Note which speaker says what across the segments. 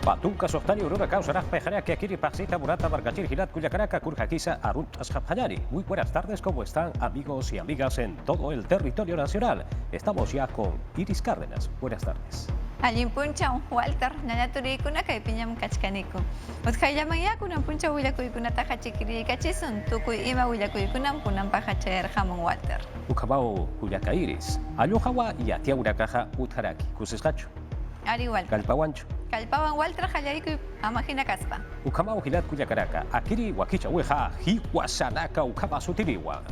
Speaker 1: Patunka sohtani urura causará pejarea que aquí paxita murata bargachir girat cuya caraca curjaquisa arut asjapjayari. Muy buenas tardes, ¿cómo están amigos y amigas en todo el territorio nacional? Estamos ya con Iris Cárdenas. Buenas tardes.
Speaker 2: Alin punca Walter nanaturi kuna kay pinyam kachkaniko. Ot kaya maya kuna punca wila kuy kuna takachikiri kachisun tukuy ima wila kuy kuna punam pachacher jamon Walter.
Speaker 1: Ukabao kuyaka Iris. Alohawa y atia urakaja utharaki. Kusisgacho.
Speaker 2: Ari Walter.
Speaker 1: Kalpawancho.
Speaker 2: Kalpawan Walter hayaiku amajina kaspa.
Speaker 1: Ukamao gilat kuya caraca. Akiri wakicha weja hiwasanaka ukama sutiriwa.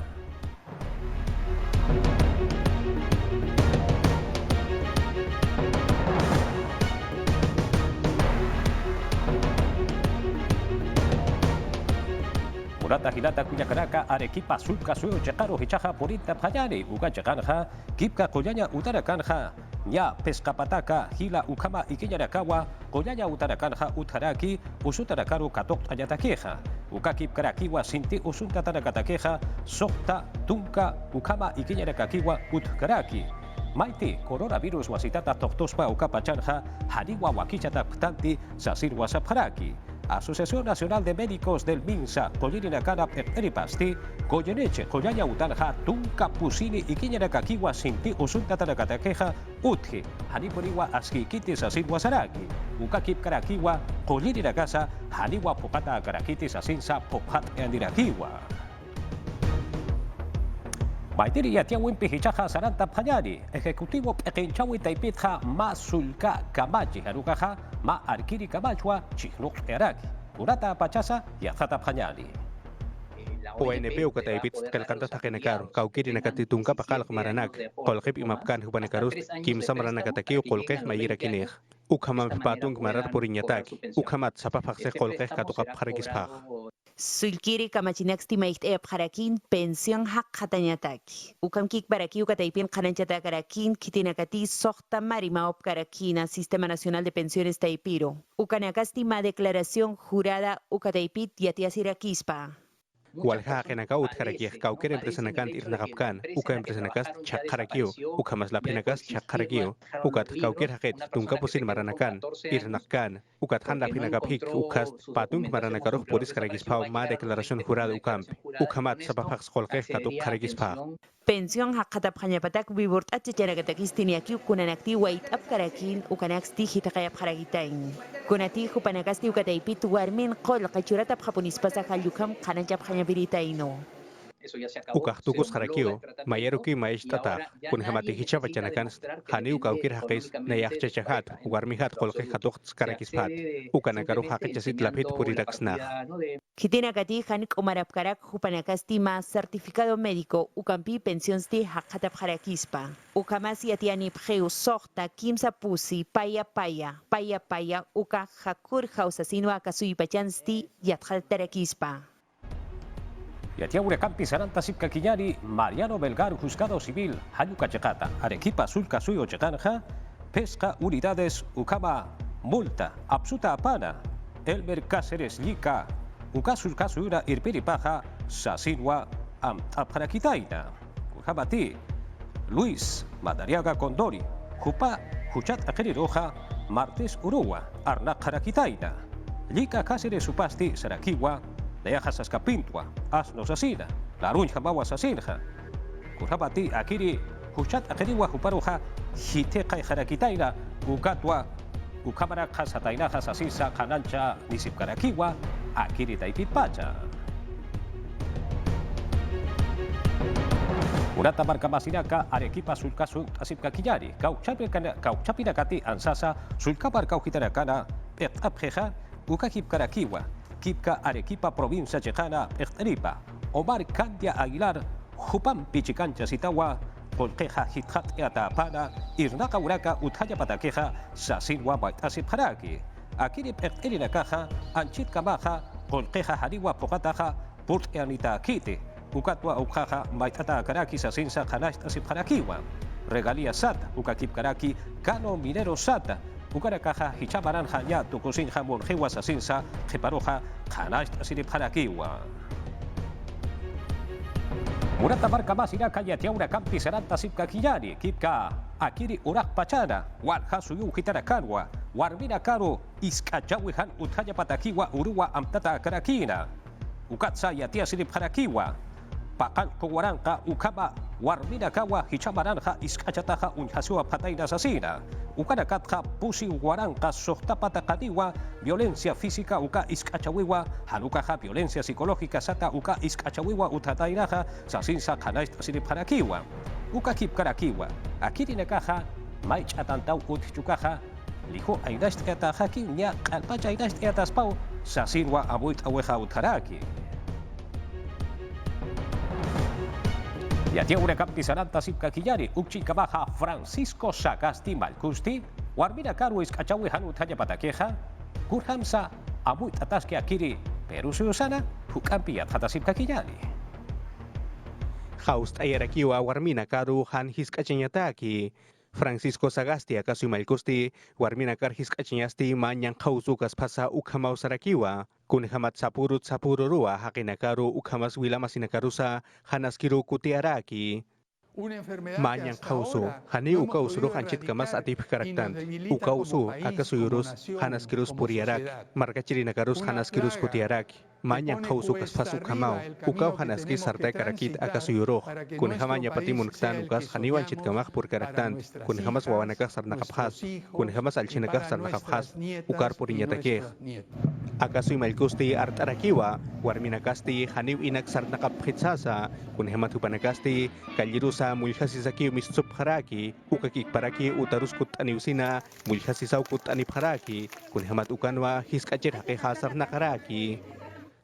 Speaker 1: Murata hilata kuya caraca arequipa sulka suyo checaro hichaja porita payari uga checanja kipka koyanya utarakanja ya pescapataca hila ukama ikiñarakawa koyanya utarakanja utharaki usutarakaru katok ayatakeja ukakip karakiwa sinti usunta tarakatakeja sokta tunka ukama ikiñarakakiwa utkaraki Maite, coronavirus wasitata toktospa ukapachanja hariwa wakichata ptanti sasir wasapharaki Asociación Nacional de Médicos del Minsa, Koyirina Kana Eripasti, Koyeneche, Koyaya Utanja, Tunka Pusini y Kiñarakakiwa Sinti Usunta Tarakatakeja, Utji, Haniporiwa Askikitis Asin Wasaraki, Ukakip Karakiwa, Koyirina Casa, Haniwa Popata Karakitis Asinsa Popat Andirakiwa. Maitiri Yatiawin Pihichaja Saranta Panyari, Ejecutivo Pekinchawi Taipitja, Ma Sulka Kamachi Harukaja, Ma Arkiri Kamachwa, Chichnuk Eraki, Urata Pachasa y Azata Panyari.
Speaker 3: ONP ukataipit kalkanta takenekar kaukiri nakatitunka pakal maranak kolkip imapkan hubanekarus kimsa maranakataki kolkeh mayira kineh ukhamam patung marar purinyatak ukhamat sapapakse kolkeh katukap kharikispak
Speaker 4: Sulkiri kamachinaksti maicht harakin pensión hak hatanyataki. Ukam kik baraki ukataipin kananchata karakin kitinakati sohta marima op karakina Sistema Nacional de Pensiones Taipiro. Ukanakasti ma declaración jurada ukataipit yatiasira kispa.
Speaker 3: Walha kenaka utkarakih kauker empresa nakant irnakapkan uka empresa nakas chakharakio ukamas lapinakas chakharakio ukat kauker haket tungka pusin maranakan irnakkan ukat han lapinakapik ukas patung maranakaruh polis karagispau ma declaración jurada ukam ukamat sapapaks kolkeh katuk karagispau
Speaker 4: Pensión hak hataphanyapatak biburt atchacharakatakis tiniaki kunanakti wait ap karakin ukanaksti hitakayap haragitain. Kunati hupanakasti ukataipit warmin qol qachuratap japonispasak halyukam kananchap hanyabiritaino.
Speaker 3: Ukah tukus harakio mayeruki maish tatar kun hamati hicha bachanakan hani ukaukir hakis nayak chachahat warmihat kolkeh katuk karakispat ukanakaruh hakichasit lapit puritaksnah
Speaker 4: Kitinakati hanik umarap karak hupanakasti ma certificado médico ukampi pensionsti hakatap harakispa. Ukamasi atiani pgeu sohta kimsa pusi paya uka hakur hausasino akasui pachansti yathal tarakispa.
Speaker 1: Yatiaure Campi Saranta Sipka Kiñari, Mariano Belgar, Juzgado Civil, Hayuka Checata, Arequipa Sulka Suyo Checanja, Pesca Unidades Ukama, Multa, Absuta Apana, Elmer Cáceres Lika, Ukasulka Suyura Irpiripaja, Sasinwa, Amtaparakitaina, Ukamati, Luis, Madariaga Condori, Jupa, Juchat Akeriroja, Martes Urua, Arnak Harakitaina, Lika Cáceres Upasti, Sarakiwa, Leajas Ascapintua, Asnos Asina, Larunja Mawa Sasinja, Kurabati Akiri, Huchat Akeriwa Huparuja, Hiteka y Harakitaina, Ukatwa, Ukamara Kasataina Hasasisa, Kanancha, Nisipkarakiwa, Akiri Taipitpacha. Urata Barca Masinaka, Arequipa Sulka Asipka Kiñari, Kauchapinakati Ansasa, Sulka Barca Ujitarakana, Apjeja, Ukakip Karakiwa. Kipka Arequipa Provincia Chejana Erteripa, Omar Candia Aguilar, Jupam Pichicancha Sitawa, Kolkeja Hithat Eatapana, Irnaka Uraka Uthaya Patakeja, Sasinwa Baitasip Haraki, Akirip Erterina Caja, Anchit Kamaja, Kolkeja Hariwa Pogataja, Purt Eanita Kite, Ukatwa Ukaja, Maitata Karaki Sasinsa Hanast Asip Harakiwa, Regalía Sat, Ukakip Karaki, Kano Minero Sata, Ukarakaja, Hichabaran Hanya, Tukusin Hamon, Hewa Sasinsa, Jeparoja, Hanash Asirip Harakiwa. Murata Barca Masiraka Yatiaura Campi Saranta Sipka Kiñari, Kipka, Akiri Urak Pachana, Walha Suyu Hitarakanwa, warmina karo iskachawihan utaya patakiwa uruwa amtata karakina ukatsa yatia sirip harakiwa pakal kowaranka ukaba warmina kawa hichamaranja iskachataja unhasua pataina sasina ukanakatja pusi waranka sohtapata kadiwa violencia física uka iskachawiwa hanukaja violencia psicológica sata uka iskachawiwa utatainaja sasinsa kanaista sirip harakiwa uka kipkarakiwa akirinakaja maich atantau utchukaja lijo ainast etahaki nya kalpacha ainast etaspau sasinwa amuit aweja utharaki Yatia una kaptisaranta sipkakillari ukchikabaja Francisco Sagasti Malkusti warmina karu iskachawi hanu tanya patakeja kurhamsa amuit ataske akiri perusiusana hukampi atata sipkakillari
Speaker 3: Haust ayarakiwa warmina karu han hiskachanyataki Francisco Sagasti akasu Malkusti warmina kar hiskachanyasti manyang kausukas pasa ukhamau sarakiwa kunhamat sapururua hakinakaru ukhamas wilamasinakarusa hanaskiru kutiaraki manyang kausu hani ukausuru hanchit kamas atip karaktan ukausu akasuyurus hanaskirus puriarak markachirinakaros hanaskirus kutiarak manyang kausu kaspas ukhamau ukau hanaski sarta karakit akasuyuruh kunhamanya patimun ktan ukas haniwan chit kamak pur karaktan kunhamas wawanakak sarnakapjas kunhamas alchinakak sarnakapjas ukar purinyatakeh akasuy malkusti artarakiwa warminakasti haniw inak sarnakapjitsasa kunhamat hupanakasti kallirusa mulhasisaki mistsupharaki ukakikparaki utaruskut aniwsina mulhasisaukut anipharaki kunhamat ukanwa hiskachir hakeha sarnakaraki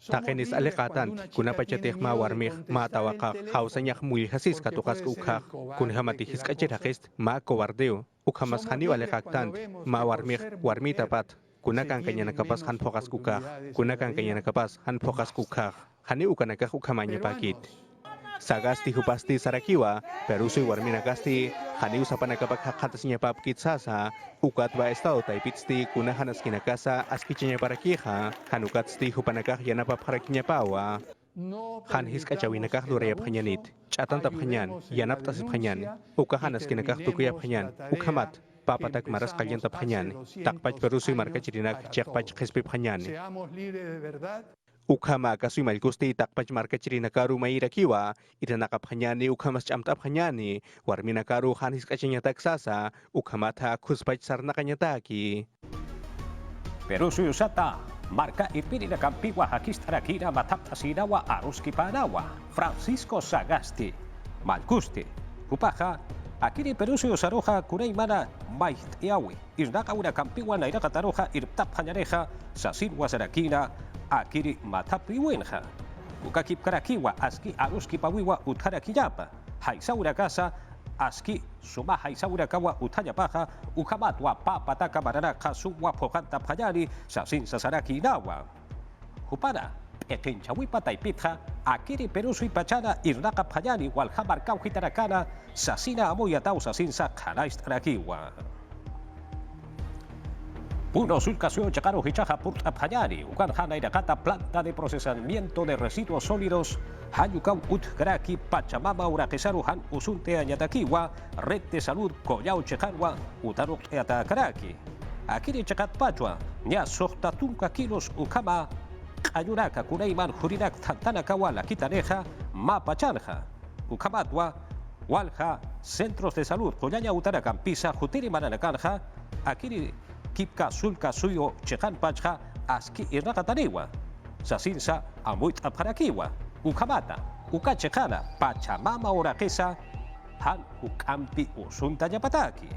Speaker 3: takenis alekatan kunapachatehma warmih matawakak hausanyak mulhasis katukas ukak kunhamat hiskachir hakest ma kowardeo ukhamas haniw alekaktan ma warmitapat kunakan kanya nakapas han fokas kukah kunakan kanya nakapas han fokas kukah hani ukanakah ukamanya pakit Sagasti hupasti sarakiwa perusui warminakasti hani usapanakapak hatasnya papkit sasa ukat ba estado taipitsti kunahanas kinakasa askichanya parakiha hanukatsti hupanakah yanapap harakinya pawa han hiskachawinakah durayap hanyanit chatan tap hanyan yanap tasip hanyan ukahanas kinakah tukuyap hanyan ukamat papatak maras kalian tap hanyan takpach perusui marka chirinak cekpach khespip hanyan Ukama kasui malkusti takpach marka chirinakaru mairakiwa itanakap hanyani ukamas chamtap hanyani warminakaru hanis kachanya taksasa ukamata kuspach sarnakanyataki
Speaker 1: Perusu usata marka ipiri na kampiwa hakistarakira mataptasinawa aruskipanawa Francisco Sagasti Malkusti Kupaja akiri Perusu usaroja kunaimana maihtiawi irnaka una kampiwa na irakataroja irtap hanyareja sasinwa sarakina akiri matapiwenja ukakip karakiwa aski aruski pawiwa utharakiyapa haisaura casa aski suma haisaura kawa uthayapaja ukamatwa papataka bararaka suwa pojanta payari sasin sasaraki nawa hupara ekenchawipa taipitja akiri perusu ipachana irnaka payari walhamar kauhitarakana sasina amoyatau sasinsa kanaistarakiwa Uno sulcasio chacaro hichaja purta payari, ukan hana irakata planta de procesamiento de residuos sólidos, hayukau utgraki pachamama urakesaru han usunte añatakiwa, red de salud koyao chejanwa, utaruk eatakaraki. Akiri chakat pachua, nya sohtatunka kilos ukama, ayuraka kunaiman jurinak tantanakawa la quitaneja, ma pachanja, ukamatwa, walja, centros de salud koyaya utaracampisa, jutiri mananakanja, akiri kipka sulka suyo chekan pachha aski irrakataniwa sasinsa amuit aparakiwa ukamata ukachekana pachamama orakesa han ukampi usunta yapataki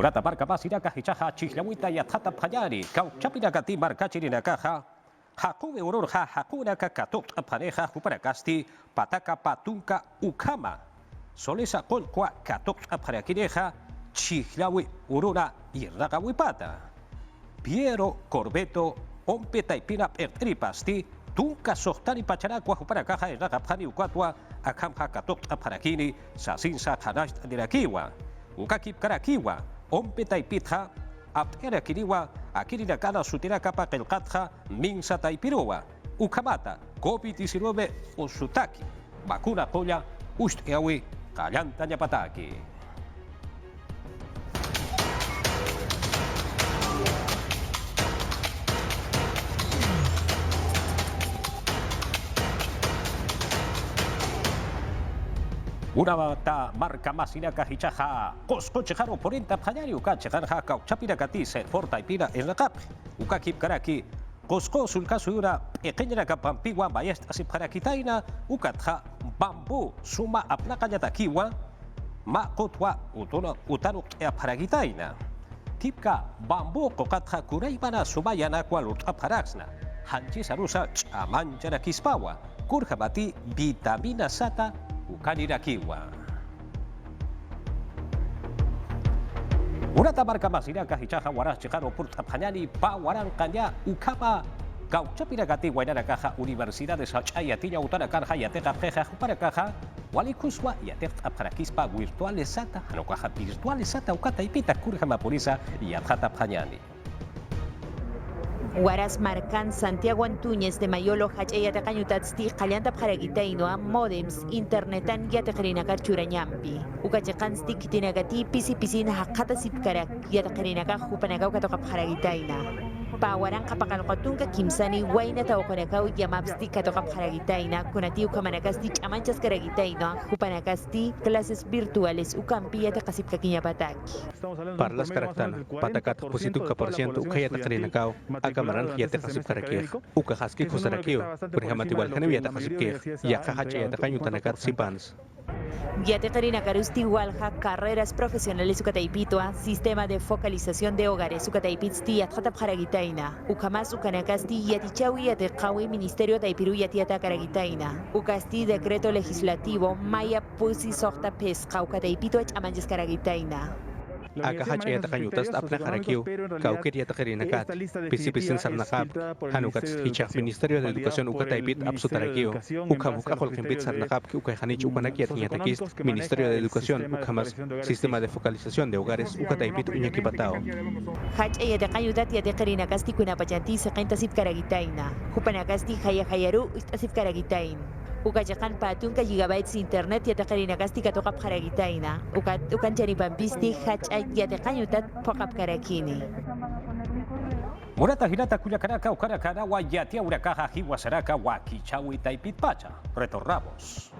Speaker 1: Urata marka pasiraka hichaja chihlawita yatata payari kau chapinakati marka chirinakaja hakuwe ururja hakunaka katot pareja huparakasti pataka patunka ukama solesa kolkwa katot parakireja chihlawi urura irragawipata Piero Corbeto ompe taipina ertripasti tunka sohtani pacharakwa huparakaja irragapani ukatwa akamja katot parakini sasinsa hanash dirakiwa ukakip karakiwa ompe taipitja aptera kiriwa akirina kana sutira kapa kelkatja minsa taipirowa ukamata COVID-19 usutaki vacuna koya usteawi kallanta yapataki. Una bata marca masina kahichaja kosko chejaro porenta payari uka chejanja kauchapira kati se forta ipira en la cap uka kip karaki kosko sulka sura pequeña kapampiwa bayest asip karakitaina ukatja bambu suma aplaka yatakiwa ma kotwa utano paragitaina kipka bambu kokatja kuraibana subayana kwalut aparaxna hanchi sarusa chamanchara kispawa kurjabati vitamina sata ukanirakiwa. Urata marka masina kahichaja waras chejaro purta panyani pa waran kanya ukama gauchapira gati wainara kaja Universidad de Sachaya tiña utara kanja yateka peja para kaja walikuswa yatek aparakispa virtuales sata no kaja virtuales sata ukata ipita kurjama polisa yatjata panyani.
Speaker 4: Waras marcan Santiago Antúñez de Mayolo hachaya taqañutatsti qallanta pharagitainoa modems internetan yataqrinakar churanyampi ukachiqansti kitinakati pisi-pisina haqqata sipkarak yataqrinaka hupanakaw katoqa pharagitaina pawaran qapaqalqatunka kimsani wayna tawqanakaw yamapsti katoqa pharagitaina kunati ukamanakasti ch'amanchas karagitaina hupanakasti clases virtuales ukampi yataqasipkakiñapataki
Speaker 3: Parlas karaktan patakat posituka % ukayataqrinakaw Kamaran hiyate kasip karakir, uka haski kusarakio, berhamati wal hanam yata kasipkir, yaka hacha yata kanyutanakat sipans.
Speaker 4: Yate karina karusti walha carreras profesionales ukataipitoa, sistema de focalización de hogares ukataipitsti yatjata paragitaina, ukamas ukanakasti yatichawi yate qawi ministerio taipiru yatiata karagitaina, ukasti decreto legislativo maya pusi sohta pesca ukataipito chamanjes karagitaina.
Speaker 3: Aka hacha yata kanyutas apna karakio, kaukir yata karinakat, pisi-pisin sarnakap, hanukat hichak Ministerio de Educación ukataipit absutarakio, ukamuka holkimpit sarnakap ki ukaihanich ukanakiat niyatakis, Ministerio de Educación ukamas, Sistema de Focalización de Hogares ukataipit uñakipatao.
Speaker 4: Hacha yata kanyutat yata karinakasti kunapachanti seqintasip karagitaina, hupanakasti hayahayaru istasip karagitain. Ukachakan patunka gigabytes internet yataqarinakasti katoqap qaragitaina ukan charipanpisti hach'ay yataqañutat poqap karakini
Speaker 1: Murata hirata kuyakaraka ukarakara wa yatia urakaja hiwasaraka wa kichawi taipitpacha. Retornamos.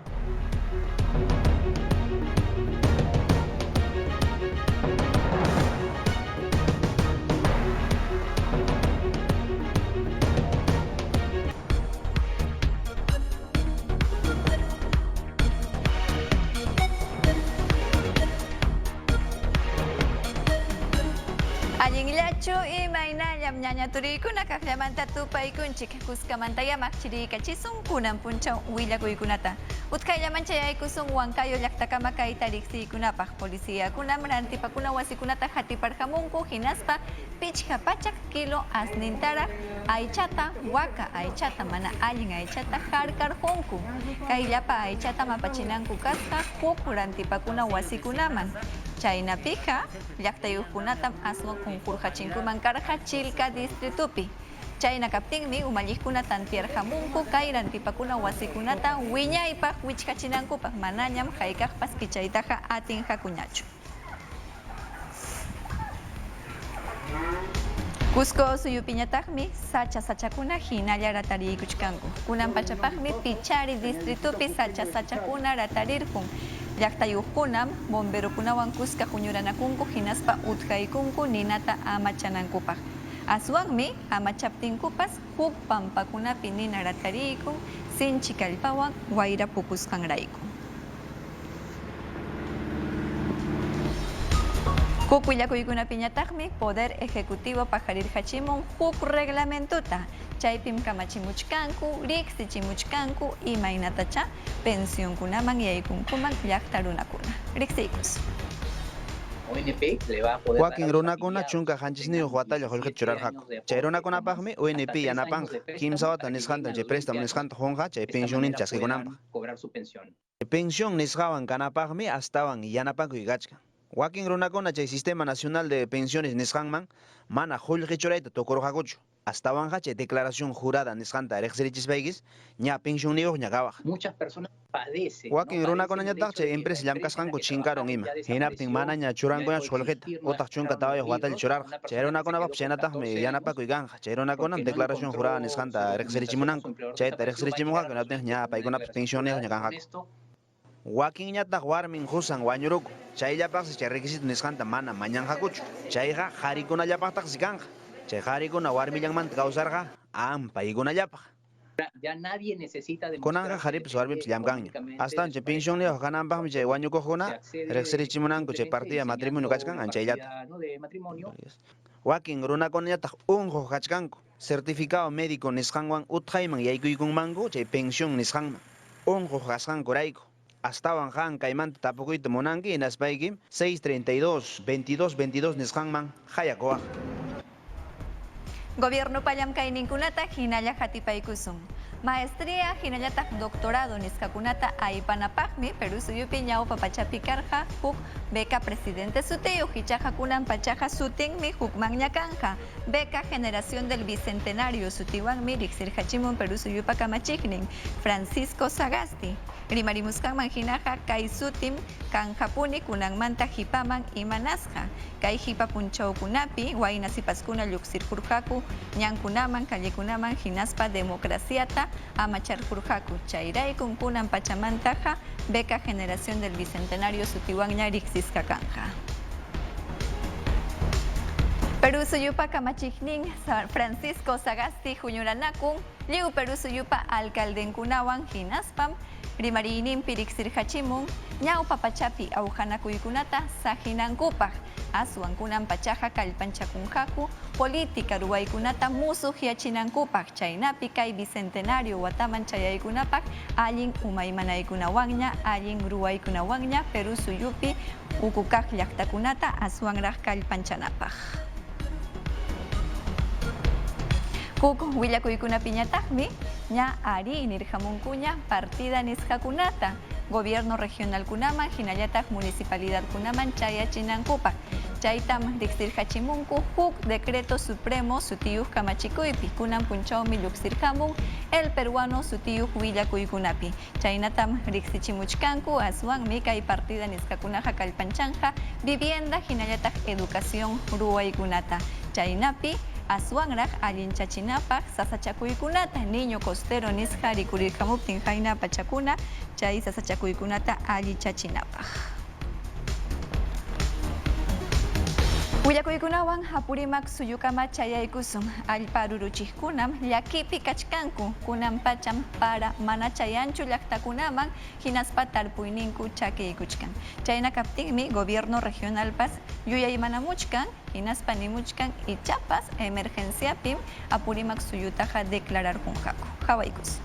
Speaker 2: Ayinglachu y mainayam ñaña turikuna kaqllamanta tupaykunchik kuskamantaya maqchiriykachisun kunan punchaw willakuykunata utkayllamancha yaykusun Huancayo llaqtakama kayta riqsiykunapaq policiakunam rantipakuna wasikunata hatiparhamunku hinaspa pichqa pachak kilo asnintaraq aychata waka aychata mana allin aychata harkarqunku kayllapa aychata mapachinanku kasqa huk rantipakuna wasikunaman Chaynapija, llaqtayuqkunatam aswan kunkurqachinkuman karqa Chilca distritupi. Chayna kaptinmi umalliqkuna tantiarhamunku kay rantipakuna wasikunata wiñaypaq wichqachinankupaq manañam haykaqpas kichaytaqa atinhakuñachu. Cusco suyupiñataqmi sacha-sachakuna hinalla ratariykuchkanku. Kunan pachapaqmi Pichari distritupi sacha-sachakuna ratarirqun. Llaqtayuqkunam bomberokunawan kuska huñuranakunku hinaspa utkaykunku ninata amachanankupaq. Aswanmi amachaptinkupas huk pampakunapi nina ratariyku sinchi kallpawan wayra pukusqanrayku. Huk willakuykunapiñataqmi Poder Ejecutivo pajarirhachimun huk reglamentuta. Chaypim kamachimuchkanku, riqsichimuchkanku imaynatacha pensionkunaman yaykunkuman llaqta runakuna. Riqsiykus.
Speaker 5: ONP le va a poder
Speaker 6: Joaquín runakuna chunka hanchisniuq watalla hullqita churarqaku. Chay runakunapaqmi ONP yanapanqa. Kimsa wata nisqanta chay préstamo nisqanta hunqa chay pensionin chaskikunanpaq.
Speaker 5: cobrar su pensión.
Speaker 6: Pensión nisqawan kanapaqmi astawan yanapankuyqachka. Wakin runakuna chay Sistema Nacional de Pensiones nisqanman mana qullqi churayta tukuruqakuchu. Astawan chay declaración jurada nisqanta riqsirichispaykis ña pensionniyuq ña kawaq.
Speaker 5: Muchas personas padecen.
Speaker 6: Wakin runakunañataq chay empresa llamkasqanku chinkaron ima. Hinaptin mana ña churankuñachu qullqita utaq chunka tawayuq watalla churarqa. Chay runakunapas yanataqmi yanapakuy kanqa. Chay runakunam declaración jurada nisqanta riqsirichimunanku. Chayta riqsirichimunqaku hinaptin ña paykunapas pensionniyuq ña kanqaku. Wakin ñataq warmin husan wañuruku. Chayllapaqsi chay requisito nisqanta mana mañanqakuchu. Chayqa qharikunallapaqtaqsi kanqa. Chay qharikuna warmillanmanta kawsarqa paykunallapaq.
Speaker 5: Ya nadie necesita de
Speaker 6: Kunanqa qharipas warmipas llamkanña. Astawan chay pensionniyuq kananpaqmi chay wañukuqkuna riqsirichimunanku chay partida matrimonio kachkan anchayllata. Wakin runakunañataq unquq kachkanku. Certificado médico nisqanwan utqayman yaykuykunmanku chay pensión nisqanman. Unquq kasqankurayku. Astawan qan kaymanta tapukuyta munanki hinaspaykim 632-22-22 nisqanman hayakuwaq.
Speaker 2: Gobierno pallamkayninkunata hinalla hatipaykusun. Maestría hinallataq doctorado niskakunata aypanapaqmi Perú suyupi ñawpa pachapi karqa huk beca presidente sutiyu hichaqa kunan pachaqa sutinmi hukmanña kanqa. Beca generación del bicentenario sutiwanmi riqsirqachimun Perú suyupa kamachiknin Francisco Sagasti. Rimarimuskanman hinaqa kay sutim kanqapuni kunanmanta hipaman imanasqa. Kay hipa punchawkunapi wayna sipaskuna lluqsirkurqaku ñankunaman kallekunaman hinaspa democraciata amacharkurqaku. Chayraykun kunan pachamantaqa beca generación del bicentenario sutiwanña riqsisqa kanqa. Perú suyupa kamachiknin Francisco Sagasti huñuranakun lliw Perú suyupa alcaldenkunawan hinaspam rimariyninpi riqsirqachimun ñawpa pachapi awjanakuykunata sajinankupaq. Aswan kunan pachaqa kallpanchakunqaku política ruwaykunata musuqyachinankupaq. Chaynapi kay bicentenario wataman chayaykunapaq allin umaymanaykunawanña allin ruwaykunawanña Perú suyupi ukukaq llaqtakunata aswanraq kallpanchanapaq. Huk willakuykunapiñataqmi ña ari nirhamunkuña partida nisqakunata. Gobierno regional kunaman hinallataq municipalidad kunaman chayachinankupaq. Chaytam riqsirqachimunku huk decreto supremo sutiyuq kamachikuypi kunan punchawmi lluqsirqamun el peruano sutiyuq willakuykunapi. Chaynatam riqsichimuchkanku aswanmi kay partida nisqakunaqa kallpanchanqa vivienda hinallataq educación ruwaykunata. Chaynapi aswanraq allinchachinapaq sasachakuykunata niño costero nisqa rikurirqamuptin hayna pachakuna chay sasachakuykunata allichachinapaq. Willakuykunawan hapurimaq suyukama chayaykusun allpa ruruchikkunam llakipi kachkanku kunan pacham para mana chayanchu llaqtakunaman hinaspa tarpuyninku chakiykuchkan. Chayna kaptinmi gobierno regionalpas yuyaymanamuchkan hinaspa nimuchkan ichapas emergenciapim apurimaq suyutaqa declararkunqaku. Hawaykus.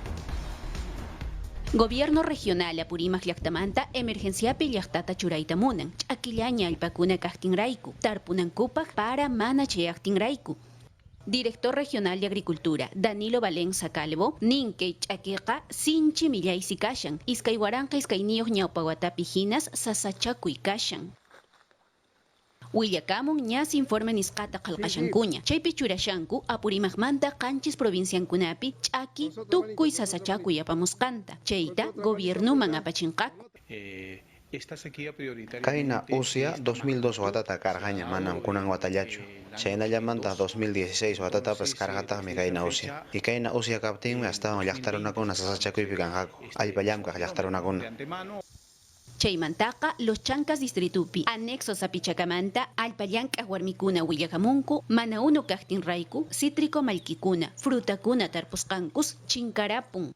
Speaker 7: Gobierno regional Apurímac llaqtamanta emergenciapi llaqtata churayta munan. Ch'akillaña allpakuna kaqtinrayku, tarpunankupaq para mana chayaqtinrayku. Director Regional de Agricultura, Danilo Valenza Calvo, ninke ch'akiqa sinchi millaysi kashan, iskay waranqa iskayniyuq ñawpawatapi hinas sasachakuy kashan. Willakamun ñas informe nisqata qalqashankuña. Chaypi churashanku Apurimaqmanta qanchis provinciankunapi ch'aki tukuy sasachakuy apamusqanta. Chayta gobiernuman apachinqaku.
Speaker 6: Kayna Usia 2002 watata kargaña manam kunan watallachu. Chaynallamanta 2016 watatapas kargataqmi kayna Usia. Y kayna Usia kaptinmi astawan llaqtarunakuna sasachakuypi kanqaku. Allpallamkaq llaqtarunakuna.
Speaker 7: Chaymantaqa los Chancas distritupi anexos a Pichacamanta allpallank'aq warmikuna willakamunku mana unu kaqtinrayku cítrico malkikuna frutakuna tarpusqankus chinkarapun.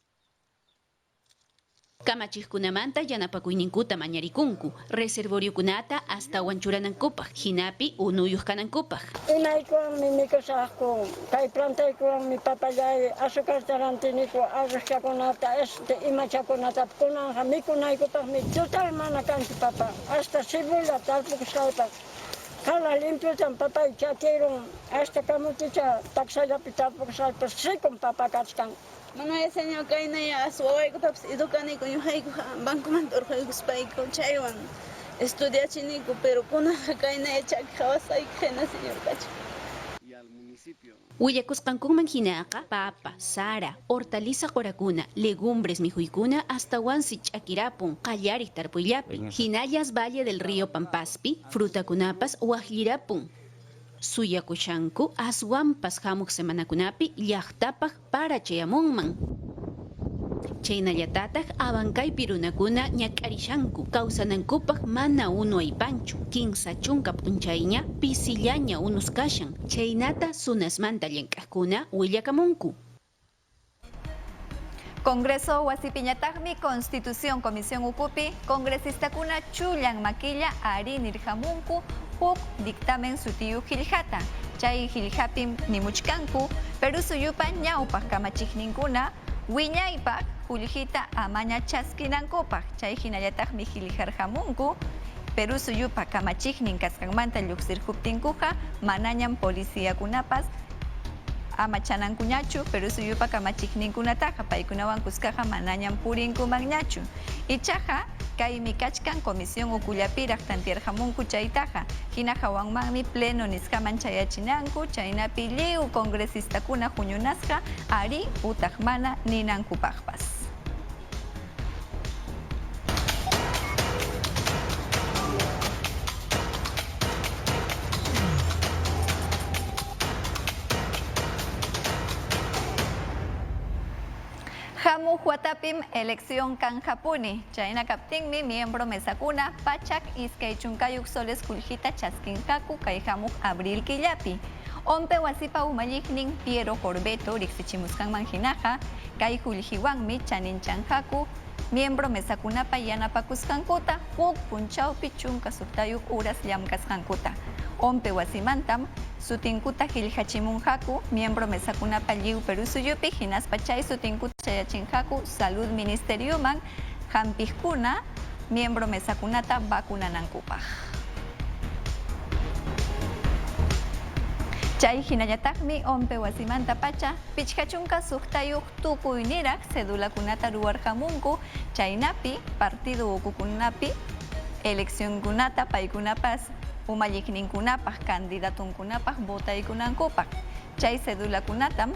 Speaker 7: Kamachikkunamanta yanapakuyninkuta mañarikunku reservoriokunata hasta wanchuranankupaq hinapi unuyuq kanankupaq.
Speaker 8: Inaykuwanmi mikusaqku kay plantaykuwanmi papayay azúcar tarantiniku arrozchakunata imachakunata kunanja mikunaykupaqmi total mana kanchu papa hasta cebolla tarpukusqaypaq kala limpiutan papay chakiron hasta kamuticha taksallapi tarpukusqaypaq sikun papa kachkan.
Speaker 9: Manuel señor kainaya aswawayku taps edukani ko yung hayko banko man urqayku spayko chaywan estudiachiniku, pero kunaqa kayna yachaki hawasay khena señor Cacho.
Speaker 7: Huillakusqankuman hinaqa papa, sara, hortaliza qorakuna, legumbres mijuykuna hasta wansi ch'akirapun, qallarik tarpuyllapi. Hinallas Valle del Río Pampaspi, frutakunapas waqllirapun. Suyakushanku aswampas hamuq semanakunapi llaqtapaq para chayamunman. Chaynallatataq abankaypi runakuna ñak'arishanku kawsanankupaq mana unu aypanchu kinsa chunka p'unchayña pisillaña unus kashan chaynata sunasmanta llank'aqkuna willakamunku.
Speaker 2: Congreso Wasipiñataqmi Constitución Comisión Ukupi congresistakuna chullan maquilla ari nirhamunku huk dictamen sutiyu Hiljata. Chay Hiljapim nimuchkanku Perú suyupa ñawpaq kamachikninkuna wiñaypaq Uljita amaña chaskinankupaq. Chay hinallataqmi Hiljarhamunku Perú suyupa kamachiknin kasqanmanta lluqsirhuptinkuqa manañan policiakunapas amachanankuñachu Perú suyupa kamachikninkunataqa paykunawan kuskaqa manañan purinkumanñachu. Ichaqa kaymi kachkan Comisión Ukullapiraq tantiyarhamunku chaytaqa. Hina hawanmanmi pleno nisqaman chayachinanku chaynapi lliw congresistakuna huñunasqa ari utaq mana ninankupaqpas. Hamu Huatapim elección kanjapuni. Chayna kaptinmi miembro mesakuna pachak iskay chunkayuk soles kuljita chaskinjaku kay hamuk abril killapi. Ompe wasipa umalliknin Piero Corbeto riksichimuskanman hinaqa kay kuljiwanmi chaninchanjaku miembro mesakunapa yanapakuskankuta huk punchawpi chunka suktayuk uras llamkasqankuta. Ompe wasimantam sutinkuta Hiljachimunjaku miembro mesakunapa lliw Perú suyupi hinaspa chay sutinkuta chayachinjaku Salud Ministeriuman hampijkuna miembro mesakunata vacunanankupaq. Chay hinallataqmi ompe wasimanta pacha pichkachunka suktayuq tukuy niraq cedulakunata ruwarhamunku chaynapi partido ukukunapi eleccionkunata paykunapas umallikninkunapaq candidatunkunapaq votaykunankupaq. Chay cedulakunatam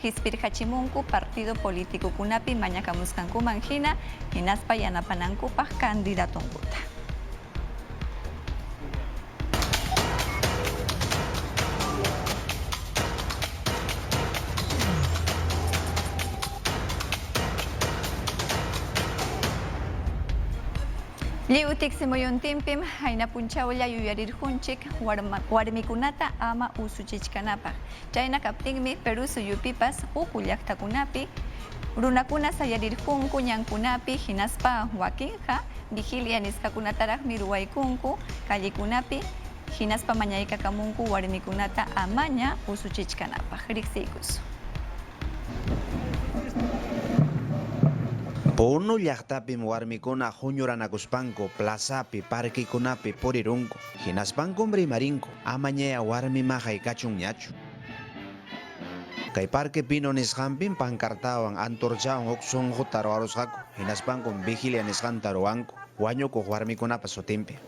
Speaker 2: hispirhachimunku partido politikukunapi mañakamuskankuman hina hinaspa yanapanankupaq candidatunkuta. Lliwtik simuyuntinpim hayna punchawlla yuyarirjunchik warmikunata ama usuchichkanapaq. Chayna kaptinmi Perú suyupipas uku llaqtakunapi runakuna sayarirjunku ñankunapi hinaspa wakinqa vigilia nisqakunataraqmi ruwaykunku kallikunapi hinaspa mañaykakamunku warmikunata amaña usuchichkanapaq. Riqsiykusun.
Speaker 6: Puno llaqtapim warmikuna huñuranakuspanku plazapi parquikunapi purirunku hinaspankum rimarinku amañaya warmima haykachunñachu. Kay parque Pino nisqanpim pancartawan antorchawan huk sunquta ruwarusqaku hinaspankum vigilia nisqanta ruwanku wañukuq warmikunapas sutinpi.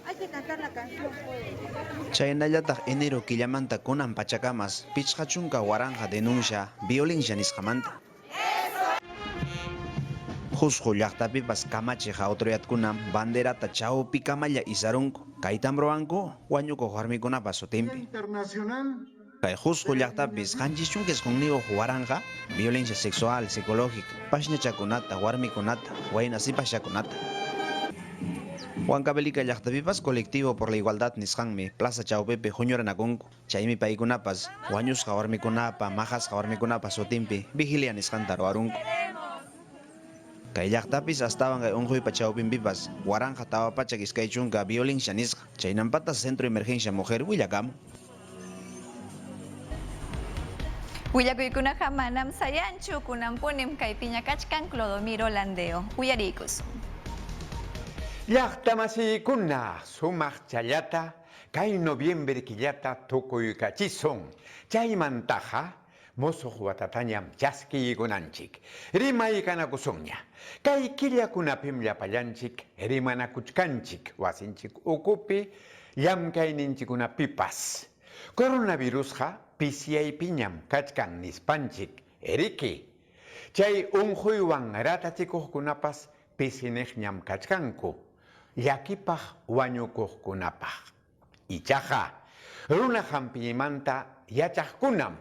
Speaker 6: Chaynallataq enero killamanta kunan pachakamas pichqachunka waranja denuncia violencia nisqamanta. Jusqu llaqtapipas kamachiq autoridadkunam banderata chawpi kamalla izarunku kaytam ruwanku wañukuq warmikunapas sutinpi. Kay Jusqu llaqtapis qanchischunkiskuniuq waranja violencia sexual, psicológica, pashñachakunata, warmikunata, wayna sipashakunata. Huancavelica llaqtapipas colectivo por la igualdad nisqanmi Plaza Chawpipi huñuranakunku chaymi paykunapas wañusqa warmikunapa maqasqa warmikunapa sutinpi vigilia nisqanta ruwarunku. Kay llaqtapis astawan kay unquypa chawpinpipas waranja tawapachak iskay chunka violencia nisqa chaynampatas centro de emergencia mujer willakamun.
Speaker 2: Willakuykunaqa manam sayanchu kunanpunim kay piñakachkan Clodomiro Landeo. Uyariykusun.
Speaker 10: Llaqtamasiykunaq sumaq challata kay noviembre killata tukuykachison. Chaymantaqa mosoq watatañam chaskiykunanchik. Rimaykanakusunña. Kay killakunapim llapallanchik rimanakuchkanchik wasinchik ukupi llamkayninchikunapipas. Coronavirusqa pisyaypiñam kachkan nispanchik eriki. Chay unquywan ratachikuqkunapas pisiniqñam kachkanku. Llakipaq wañukuqkunapaq. Ichaqa runa hampiymanta yachaqkunam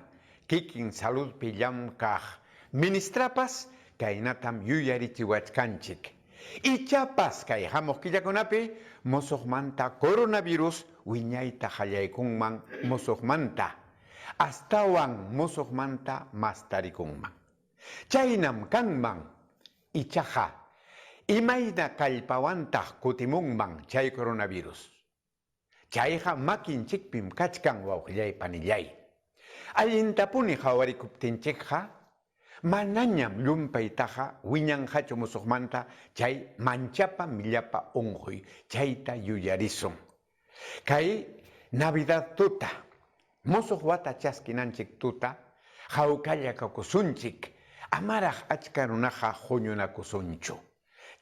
Speaker 10: kikin saludpi llamkaq ministrapas kaynatam yuyarichiwachkanchik. Ichapas kay hamuq killakunapi musuqmanta coronavirus wiñayta qallaykunman musuqmanta astawan musuqmanta mastarikunman. Chaynam kanman ichaqa imayna kallpawantaq kutimunman chay coronavirus. Chayqa makinchikpim kachkan wawqillay panillay. Allintapuni hawarikuptinchikqa manañam llumpaytaqa wiñanqachu musuqmanta chay manchapa millapa unquy chayta yuyarisun. Kay Navidad tuta, musuq wata chaskinanchik tuta, hawkalla kakusunchik, amaraq achka runaqa huñunakusunchu.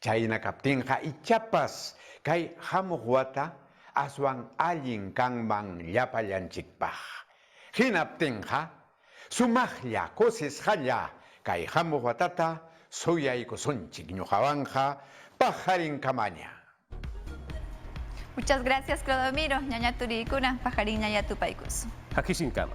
Speaker 10: Chayna kaptinqa ichapas kay hamuq wata aswan allin kanman llapallanchikpaq. Hinaptinqa sumaqlla kusisqalla kay hamuq watata suyaykusunchik ñuqawanqa pajarinkamanya.
Speaker 2: Muchas gracias, Clodomiro. Ñaña turikuna, pajarin ñaya tupaykus.
Speaker 1: Aquí sin cama.